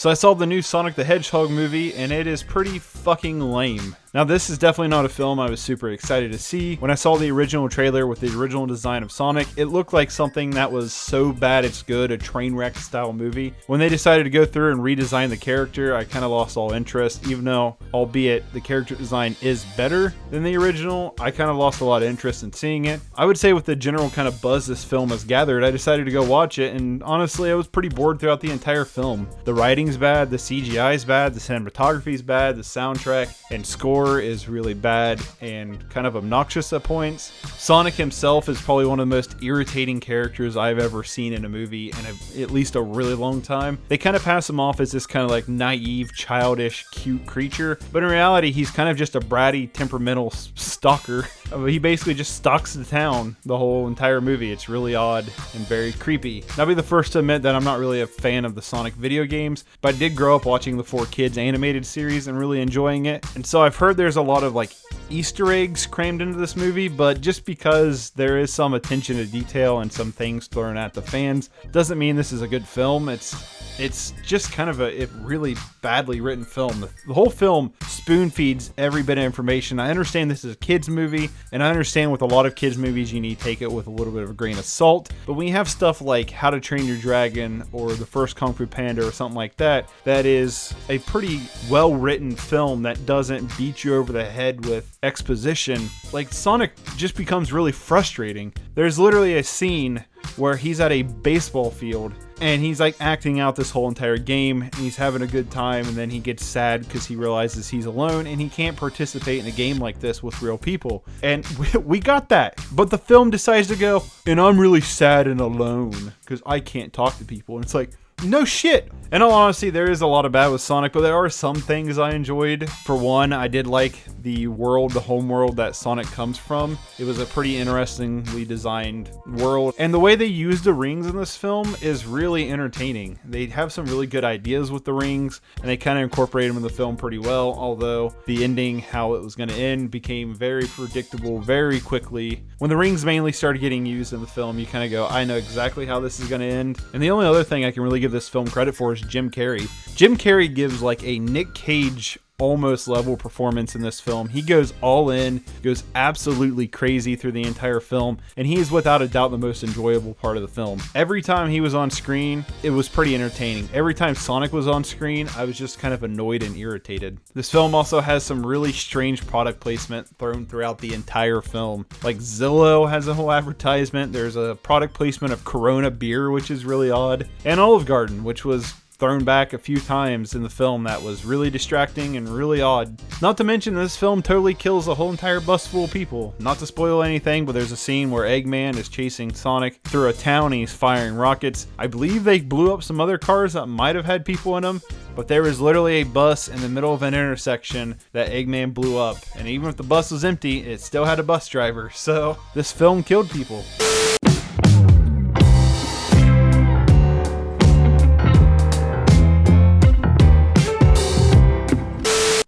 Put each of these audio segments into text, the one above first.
So I saw the new Sonic the Hedgehog movie, and it is pretty fucking lame. Now this is definitely not a film I was super excited to see. When I saw the original trailer with the original design of Sonic, it looked like something that was so bad it's good, a train wreck style movie. When they decided to go through and redesign the character, I kind of lost all interest, even though, albeit the character design is better than the original, I kind of lost a lot of interest in seeing it. I would say with the general kind of buzz this film has gathered, I decided to go watch it, and honestly I was pretty bored throughout the entire film. The writing's bad, the CGI's bad, the cinematography's bad, the soundtrack and score is really bad and kind of obnoxious at points. Sonic himself is probably one of the most irritating characters I've ever seen in a movie in at least a really long time. They kind of pass him off as this kind of like naive, childish, cute creature, but in reality he's kind of just a bratty, temperamental stalker. He basically just stalks the town the whole entire movie. It's really odd and very creepy. I'll be the first to admit that I'm not really a fan of the Sonic video games, but I did grow up watching the 4Kids animated series and really enjoying it, and so I've heard there's a lot of like Easter eggs crammed into this movie, but just because there is some attention to detail and some things thrown at the fans doesn't mean this is a good film. It's just kind of a really badly written film. The whole film spoon feeds every bit of information. I understand this is a kids movie, and I understand with a lot of kids movies you need to take it with a little bit of a grain of salt, but when you have stuff like How to Train Your Dragon or The First Kung Fu Panda or something like that, that is a pretty well written film that doesn't beat you over the head with exposition, like Sonic just becomes really frustrating. There's literally a scene where he's at a baseball field and he's like acting out this whole entire game and he's having a good time, and then he gets sad because he realizes he's alone and he can't participate in a game like this with real people. And we got that, but the film decides to go, and I'm really sad and alone because I can't talk to people. And it's like, no shit. In all honesty, there is a lot of bad with Sonic, but there are some things I enjoyed. For one, I did like the world, the home world that Sonic comes from. It was a pretty interestingly designed world, and the way they use the rings in this film is really entertaining. They have some really good ideas with the rings, and they kind of incorporate them in the film pretty well, although the ending, how it was going to end, became very predictable very quickly. When the rings mainly started getting used in the film, you kind of go, I know exactly how this is going to end. And the only other thing I can really give this film credit for is Jim Carrey. Jim Carrey gives like a Nick Cage almost level performance in this film. He goes all in, goes absolutely crazy through the entire film, and he is without a doubt the most enjoyable part of the film. Every time he was on screen, it was pretty entertaining. Every time Sonic was on screen, I was just kind of annoyed and irritated. This film also has some really strange product placement thrown throughout the entire film. Like Zillow has a whole advertisement, there's a product placement of Corona beer, which is really odd, and Olive Garden, which was thrown back a few times in the film that was really distracting and really odd. Not to mention this film totally kills a whole entire bus full of people. Not to spoil anything, but there's a scene where Eggman is chasing Sonic through a town and he's firing rockets. I believe they blew up some other cars that might have had people in them, but there was literally a bus in the middle of an intersection that Eggman blew up, and even if the bus was empty, it still had a bus driver, so this film killed people.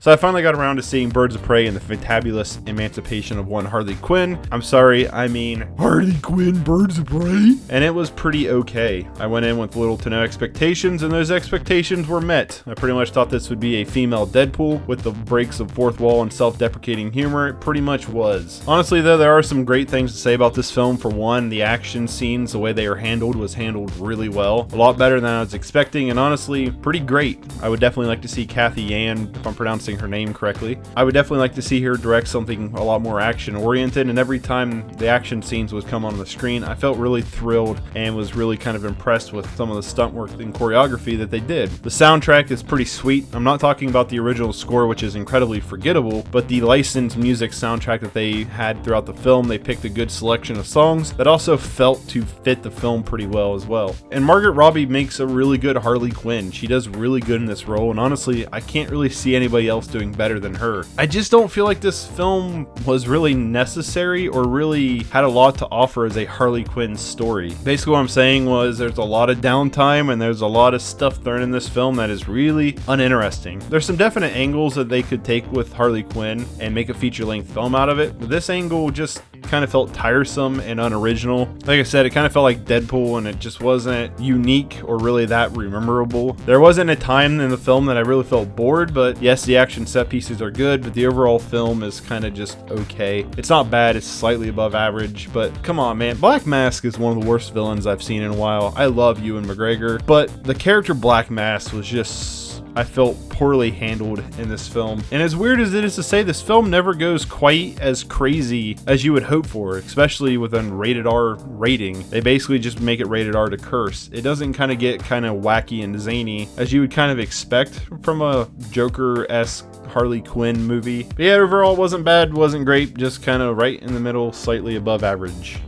So I finally got around to seeing Birds of Prey and the fantabulous emancipation of one Harley Quinn. I'm sorry, I mean Harley Quinn, Birds of Prey. And it was pretty okay. I went in with little to no expectations, and those expectations were met. I pretty much thought this would be a female Deadpool with the breaks of fourth wall and self-deprecating humor. It pretty much was. Honestly though, there are some great things to say about this film. For one, the action scenes, the way they are handled was handled really well. A lot better than I was expecting, and honestly, pretty great. I would definitely like to see Cathy Yan, if I'm pronouncing her name correctly. I would definitely like to see her direct something a lot more action oriented, and every time the action scenes would come on the screen, I felt really thrilled and was really kind of impressed with some of the stunt work and choreography that they did. The soundtrack is pretty sweet. I'm not talking about the original score, which is incredibly forgettable, but the licensed music soundtrack that they had throughout the film. They picked a good selection of songs that also felt to fit the film pretty well as well. And Margot Robbie makes a really good Harley Quinn. She does really good in this role, and honestly, I can't really see anybody else doing better than her. I just don't feel like this film was really necessary or really had a lot to offer as a Harley Quinn story. Basically what I'm saying was there's a lot of downtime and there's a lot of stuff thrown in this film that is really uninteresting. There's some definite angles that they could take with Harley Quinn and make a feature-length film out of it, but this angle just kind of felt tiresome and unoriginal. Like I said, it kind of felt like Deadpool, and it just wasn't unique or really that memorable. There wasn't a time in the film that I really felt bored, but yes, the action set pieces are good, but the overall film is kind of just okay. It's not bad, it's slightly above average, but come on, man. Black Mask is one of the worst villains I've seen in a while. I love Ewan McGregor, but the character Black Mask was just, I felt poorly handled in this film. And as weird as it is to say, this film never goes quite as crazy as you would hope for, especially with a rated R rating. They basically just make it rated R to curse. It doesn't kind of get kind of wacky and zany as you would kind of expect from a Joker-esque Harley Quinn movie. But yeah, overall it wasn't bad, wasn't great, just kind of right in the middle, slightly above average.